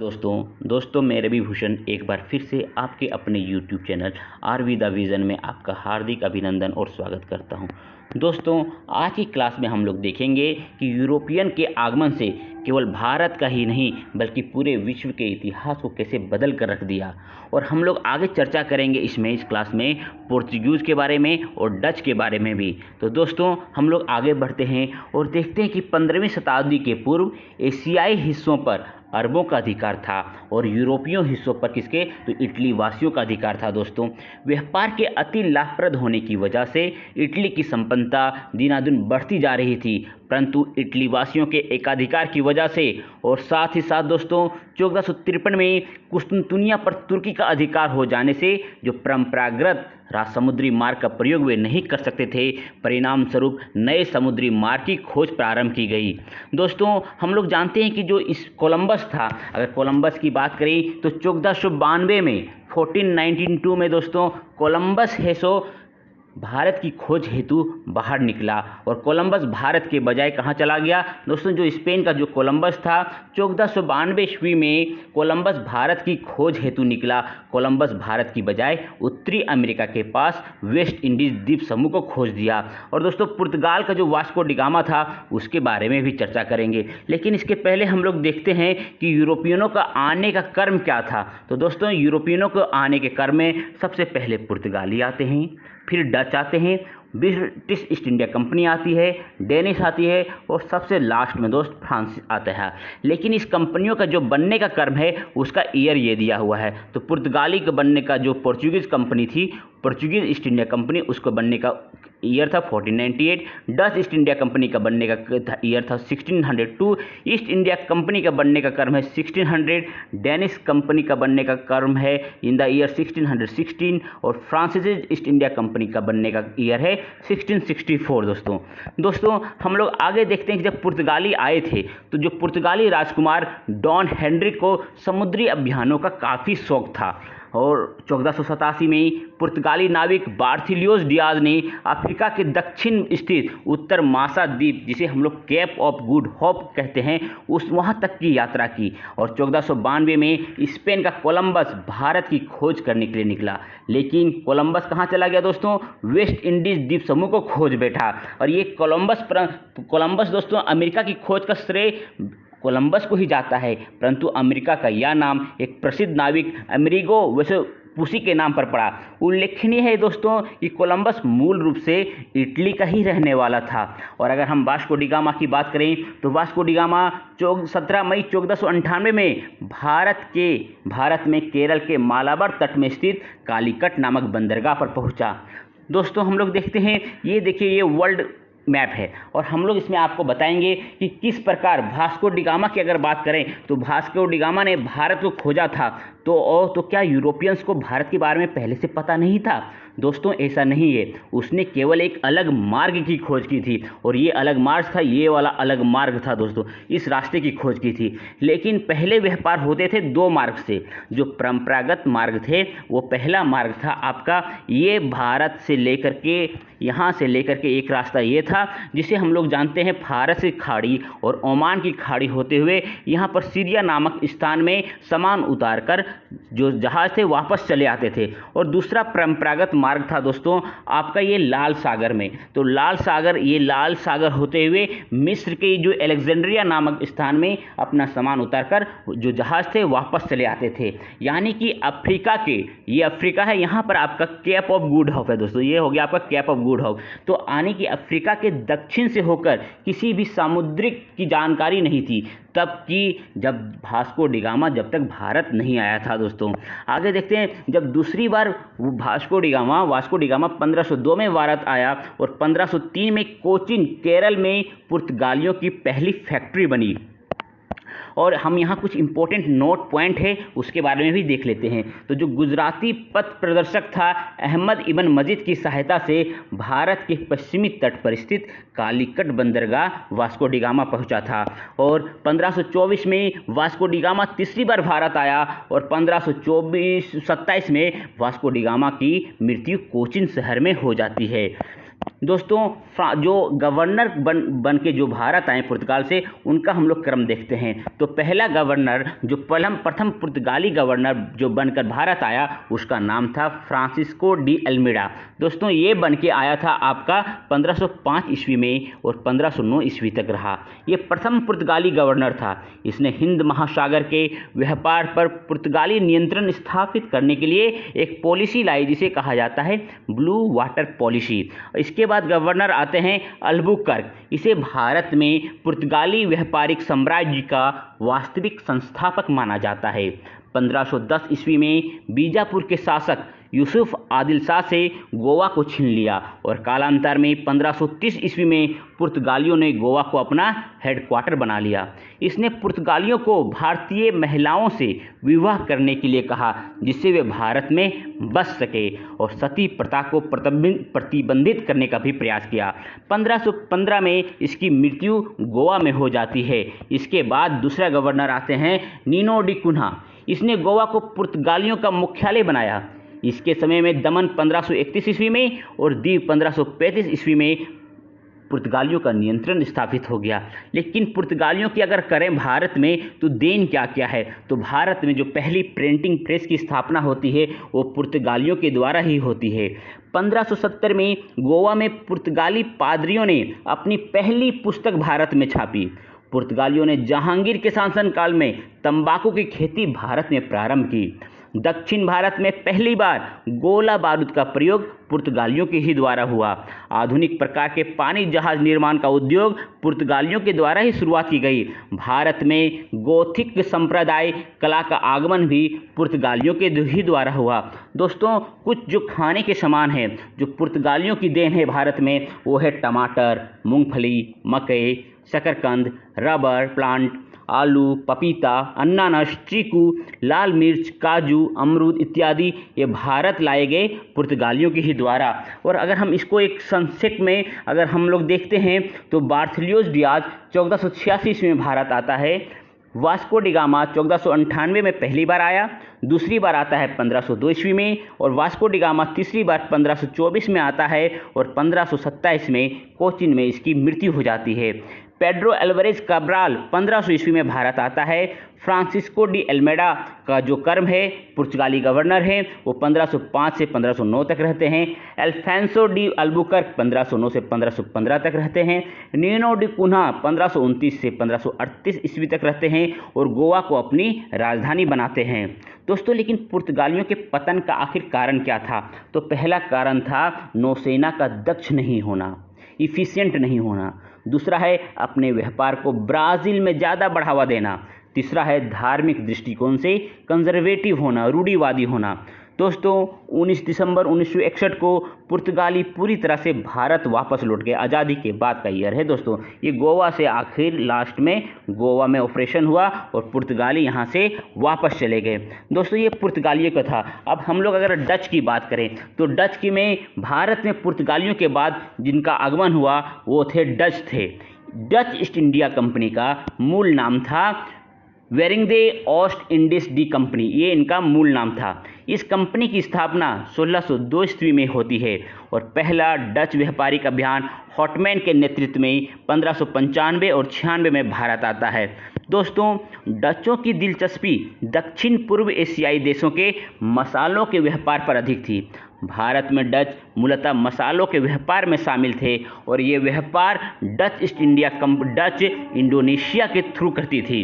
दोस्तों मैं रवि भूषण एक बार फिर से आपके अपने YouTube channel R V the vision में आपका हार्दिक अभिनंदन और स्वागत करता हूं। दोस्तों आज की क्लास में हम लोग देखेंगे कि यूरोपियन के आगमन से केवल भारत का ही नहीं बल्कि पूरे विश्व के इतिहास को कैसे बदल कर रख दिया। और हम लोग आगे चर्चा करेंगे इस क्लास में पोर्चुगीज़ के बारे में और डच के बारे में भी। तो दोस्तों हम लोग आगे बढ़ते हैं और देखते हैं कि 15वीं शताब्दी के पूर्व एशियाई हिस्सों पर अरबों का अधिकार था और यूरोपीय हिस्सों पर किसके, तो इटली वासियों का अधिकार था। दोस्तों व्यापार के अति लाभप्रद होने की वजह से इटली की संपन्नता दिनादिन बढ़ती जा रही थी, परंतु इटली वासियों के एकाधिकार की वजह से और साथ ही साथ दोस्तों 1453 में कुस्तुनतुनिया पर तुर्की का अधिकार हो जाने से जो परंपरागत समुद्री मार्ग का प्रयोग वे नहीं कर सकते थे, परिणाम स्वरूप नए समुद्री मार्ग की खोज प्रारंभ की गई। दोस्तों हम लोग जानते हैं कि जो इस कोलंबस था, अगर कोलंबस की बात करें तो 1492 में 1492 में दोस्तों कोलंबस हेसो भारत की खोज हेतु बाहर निकला और कोलंबस भारत के बजाय कहाँ चला गया दोस्तों, जो स्पेन का जो कोलंबस था 1492 ईस्वी में कोलंबस भारत की खोज हेतु निकला। कोलंबस भारत की बजाय उत्तरी अमेरिका के पास वेस्ट इंडीज द्वीप समूह को खोज दिया। और दोस्तों पुर्तगाल का जो वास्को डिगामा था उसके बारे में भी चर्चा करेंगे, लेकिन इसके पहले हम लोग देखते हैं कि यूरोपियनों का आने का क्रम क्या था। तो दोस्तों यूरोपियनों को आने के क्रम में सबसे पहले पुर्तगाली आते हैं, फिर डच आते हैं, ब्रिटिश ईस्ट इंडिया कंपनी आती है, डेनिश आती है और सबसे लास्ट में दोस्त फ्रांस आता है। लेकिन इस कंपनियों का जो बनने का क्रम है उसका ईयर ये दिया हुआ है। तो पुर्तगाली के बनने का जो पोर्चुगीज़ कंपनी थी, पोर्चुगीज़ ईस्ट इंडिया कंपनी, उसको बनने का ईयर था 1498। डच ईस्ट इंडिया कंपनी का बनने का ईयर था 1602। ईस्ट इंडिया कंपनी का बनने का क्रम है 1600। डेनिश कंपनी का बनने का क्रम है इन द ईयर 1616 और फ्रांसीसी ईस्ट इंडिया कंपनी का बनने का ईयर है 1664। दोस्तों हम लोग आगे देखते हैं कि जब पुर्तगाली आए थे तो जो पुर्तगाली राजकुमार डॉन हेनरिक को समुद्री अभियानों का काफ़ी शौक था और 1487 में पुर्तगाली नाविक बार्थोलोमेव डियाज ने अफ्रीका के दक्षिण स्थित उत्तर मासा द्वीप, जिसे हम लोग केप ऑफ गुड होप कहते हैं, वहाँ तक की यात्रा की। और 1492 में स्पेन का कोलंबस भारत की खोज करने के लिए निकला, लेकिन कोलंबस कहाँ चला गया दोस्तों, वेस्ट इंडीज द्वीप समूह को खोज बैठा। और ये कोलंबस दोस्तों अमेरिका की खोज का श्रेय कोलंबस को ही जाता है, परंतु अमेरिका का यह नाम एक प्रसिद्ध नाविक अमेरिगो वेस्पुसी के नाम पर पड़ा। उल्लेखनीय है दोस्तों कि कोलंबस मूल रूप से इटली का ही रहने वाला था। और अगर हम वास्को डिगामा की बात करें तो वास्को डिगामा 17 मई 1498 में भारत में केरल के मालाबार तट में स्थित कालीकट नामक बंदरगाह पर पहुंचा। दोस्तों हम लोग देखते हैं, ये देखिए ये वर्ल्ड मैप है और हम लोग इसमें आपको बताएंगे कि किस प्रकार वास्को डिगामा की अगर बात करें तो वास्को डिगामा ने भारत को खोजा था। तो क्या यूरोपियंस को भारत के बारे में पहले से पता नहीं था? दोस्तों ऐसा नहीं है, उसने केवल एक अलग मार्ग की खोज की थी और ये अलग मार्ग था, ये वाला अलग मार्ग था दोस्तों, इस रास्ते की खोज की थी। लेकिन पहले व्यापार होते थे दो मार्ग से। जो परंपरागत मार्ग थे वो पहला मार्ग था आपका ये भारत से लेकर के यहाँ से लेकर के एक रास्ता ये था जिसे हम लोग जानते हैं फारस की खाड़ी और ओमान की खाड़ी होते हुए यहाँ पर सीरिया नामक स्थान में सामान उतार कर जो जहाज थे वापस चले आते थे। और दूसरा परंपरागत मार्ग था दोस्तों आपका ये लाल सागर में। तो लाल सागर होते हुए मिस्र के जो अलेक्जेंड्रिया नामक स्थान में अपना सामान उतारकर जो जहाज थे वापस चले आते थे। यानी कि ये अफ्रीका है, यहाँ पर आपका केप ऑफ गुड होप है दोस्तों, ये हो गया आपका केप ऑफ गुड होप। तो आने की अफ्रीका के दक्षिण से होकर किसी भी सामुद्रिक की जानकारी नहीं थी तब की, जब वास्को डिगामा जब तक भारत नहीं आया था। दोस्तों आगे देखते हैं, जब दूसरी बार वास्को डिगामा 1502 में भारत आया और 1503 में कोचीन केरल में पुर्तगालियों की पहली फैक्ट्री बनी। और हम यहाँ कुछ इंपॉर्टेंट नोट पॉइंट है उसके बारे में भी देख लेते हैं। तो जो गुजराती पथ प्रदर्शक था अहमद इब्न मजीद की सहायता से भारत के पश्चिमी तट पर स्थित कालीकट बंदरगाह वास्को डिगामा पहुंचा था। और 1524 में वास्को डिगामा तीसरी बार भारत आया और 1527 में वास्को डिगामा की मृत्यु कोचीन शहर में हो जाती है। दोस्तों जो गवर्नर बन के जो भारत आए पुर्तगाल से, उनका हम लोग क्रम देखते हैं। तो पहला गवर्नर जो प्रथम पुर्तगाली गवर्नर जो बनकर भारत आया, उसका नाम था फ्रांसिस्को डी अल्मेडा। दोस्तों ये बन के आया था आपका 1505 ईस्वी में और 1509 ईस्वी तक रहा। ये प्रथम पुर्तगाली गवर्नर था। इसने हिंद महासागर के व्यापार पर पुर्तगाली नियंत्रण स्थापित करने के लिए एक पॉलिसी लाई, जिसे कहा जाता है ब्लू वाटर पॉलिसी। इसके बाद गवर्नर आते हैं अल्बुकर्क। इसे भारत में पुर्तगाली व्यापारिक साम्राज्य का वास्तविक संस्थापक माना जाता है। 1510 ईस्वी में बीजापुर के शासक यूसुफ आदिल शाह से गोवा को छीन लिया और कालांतर में 1530 ईस्वी में पुर्तगालियों ने गोवा को अपना हेडक्वार्टर बना लिया। इसने पुर्तगालियों को भारतीय महिलाओं से विवाह करने के लिए कहा, जिससे वे भारत में बस सके, और सती प्रथा को प्रतिबंधित करने का भी प्रयास किया। 1515 में इसकी मृत्यु गोवा में हो जाती है। इसके बाद दूसरा गवर्नर आते हैं नीनो डी कुन्हा। इसने गोवा को पुर्तगालियों का मुख्यालय बनाया। इसके समय में दमन 1531 ईस्वी में और दीव 1535 ईस्वी में पुर्तगालियों का नियंत्रण स्थापित हो गया। लेकिन पुर्तगालियों की अगर करें भारत में तो देन क्या क्या है, तो भारत में जो पहली प्रिंटिंग प्रेस की स्थापना होती है वो पुर्तगालियों के द्वारा ही होती है। 1570 में गोवा में पुर्तगाली पादरियों ने अपनी पहली पुस्तक भारत में छापी। पुर्तगालियों ने जहांगीर के शासनकाल में तंबाकू की खेती भारत में प्रारंभ की। दक्षिण भारत में पहली बार गोला बारूद का प्रयोग पुर्तगालियों के ही द्वारा हुआ। आधुनिक प्रकार के पानी जहाज निर्माण का उद्योग पुर्तगालियों के द्वारा ही शुरुआत की गई। भारत में गोथिक संप्रदाय कला का आगमन भी पुर्तगालियों के ही द्वारा हुआ। दोस्तों कुछ जो खाने के सामान हैं जो पुर्तगालियों की देन है भारत में, वो है टमाटर, मूंगफली, मकई, शकरकंद, रबर प्लांट, आलू, पपीता, अनानास, चीकू, लाल मिर्च, काजू, अमरूद इत्यादि ये भारत लाए गए पुर्तगालियों के ही द्वारा। और अगर हम इसको एक संक्षेप में अगर हम लोग देखते हैं तो बार्थोलोमेव डियाज 1486 ईस्वी में भारत आता है। वास्को डी गामा 1498 में पहली बार आया, दूसरी बार आता है 1502 ईस्वी में, और वास्को डी गामा तीसरी बार 1524 में आता है और 1527 में कोचिन में इसकी मृत्यु हो जाती है। पेड्रो एल्वारेज कैब्राल 1500 ईस्वी में भारत आता है। फ्रांसिस्को डी अल्मेडा का जो कर्म है पुर्तगाली गवर्नर है वो 1505 से 1509 तक रहते हैं। अल्फांसो डी अल्बुकर्क 1509 से 1515 तक रहते हैं। नीनो डी कुन्हा 1529 से 1538 ईस्वी तक रहते हैं और गोवा को अपनी राजधानी बनाते हैं। दोस्तों लेकिन पुर्तगालियों के पतन का आखिर कारण क्या था? तो पहला कारण था नौसेना का दक्ष नहीं होना, इफिशिएंट नहीं होना। दूसरा है अपने व्यापार को ब्राज़ील में ज़्यादा बढ़ावा देना। तीसरा है धार्मिक दृष्टिकोण से कंजर्वेटिव होना, रूढ़िवादी होना। दोस्तों 19 दिसंबर 1961 को पुर्तगाली पूरी तरह से भारत वापस लौट गए। आज़ादी के बाद का ईयर है दोस्तों। ये गोवा से आखिर लास्ट में गोवा में ऑपरेशन हुआ और पुर्तगाली यहाँ से वापस चले गए। दोस्तों ये पुर्तगालियों का था। अब हम लोग अगर डच की बात करें तो डच की में भारत में पुर्तगालियों के बाद जिनका आगमन हुआ वो थे डच थे। डच ईस्ट इंडिया कंपनी का मूल नाम था वेरिंगदे ओस्ट इंडीज डी कंपनी, ये इनका मूल नाम था। इस कंपनी की स्थापना 1602 ईस्वी में होती है और पहला डच व्यापारिक अभियान हॉटमैन के नेतृत्व में 1595 और 96 में भारत आता है। दोस्तों डचों की दिलचस्पी दक्षिण पूर्व एशियाई देशों के मसालों के व्यापार पर अधिक थी। भारत में डच मूलतः मसालों के व्यापार में शामिल थे और ये व्यापार डच इंडोनेशिया के थ्रू करती थी।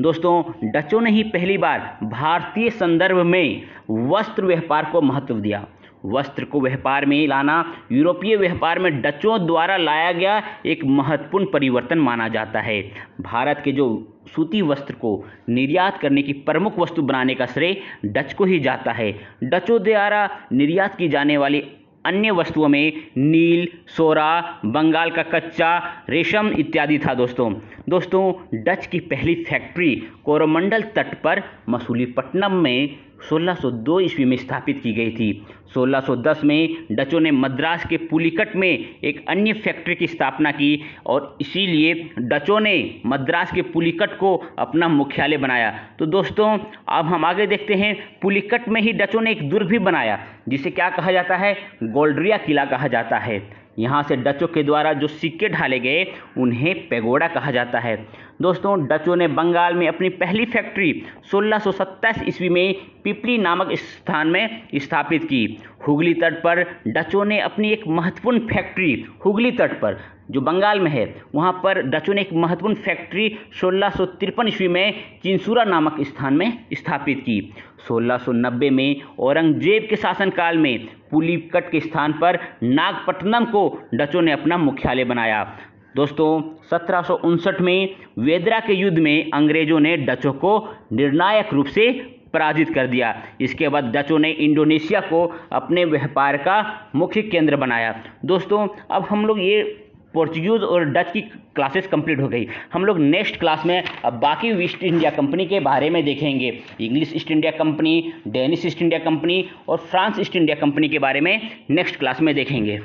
दोस्तों डचों ने ही पहली बार भारतीय संदर्भ में वस्त्र व्यापार को महत्व दिया। वस्त्र को व्यापार में लाना यूरोपीय व्यापार में डचों द्वारा लाया गया एक महत्वपूर्ण परिवर्तन माना जाता है। भारत के जो सूती वस्त्र को निर्यात करने की प्रमुख वस्तु बनाने का श्रेय डच को ही जाता है। डचों द्वारा निर्यात की जाने वाली अन्य वस्तुओं में नील, सोरा, बंगाल का कच्चा, रेशम इत्यादि था। दोस्तों दोस्तों डच की पहली फैक्ट्री कोरोमंडल तट पर मसूलीपट्टनम में 1602 ईस्वी में स्थापित की गई थी। 1610 में डचों ने मद्रास के पुलिकट में एक अन्य फैक्ट्री की स्थापना की और इसीलिए डचों ने मद्रास के पुलिकट को अपना मुख्यालय बनाया। तो दोस्तों अब हम आगे देखते हैं, पुलिकट में ही डचों ने एक दुर्ग भी बनाया जिसे क्या कहा जाता है, गोल्ड्रिया किला कहा जाता है। यहाँ से डचों के द्वारा जो सिक्के ढाले गए उन्हें पैगोडा कहा जाता है। दोस्तों डचों ने बंगाल में अपनी पहली फैक्ट्री 1627 ईस्वी में पिपली नामक स्थान में स्थापित की। हुगली तट पर डचों ने अपनी एक महत्वपूर्ण फैक्ट्री, हुगली तट पर जो बंगाल में है वहाँ पर डचों ने एक महत्वपूर्ण फैक्ट्री 1653 ईस्वी में चिंसूरा नामक स्थान में स्थापित की। 1690 में औरंगजेब के शासनकाल में पुलिकट के स्थान पर नागपट्टनम को डचों ने अपना मुख्यालय बनाया। दोस्तों 1759 में वेदरा के युद्ध में अंग्रेजों ने डचों को निर्णायक रूप से पराजित कर दिया। इसके बाद डचों ने इंडोनेशिया को अपने व्यापार का मुख्य केंद्र बनाया। दोस्तों अब हम लोग ये पोर्चुगीज और डच की क्लासेस कंप्लीट हो गई। हम लोग नेक्स्ट क्लास में अब बाकी ईस्ट इंडिया कंपनी के बारे में देखेंगे। English east India company, Danish east India company और फ्रांस ईस्ट इंडिया कंपनी के बारे में नेक्स्ट क्लास में देखेंगे।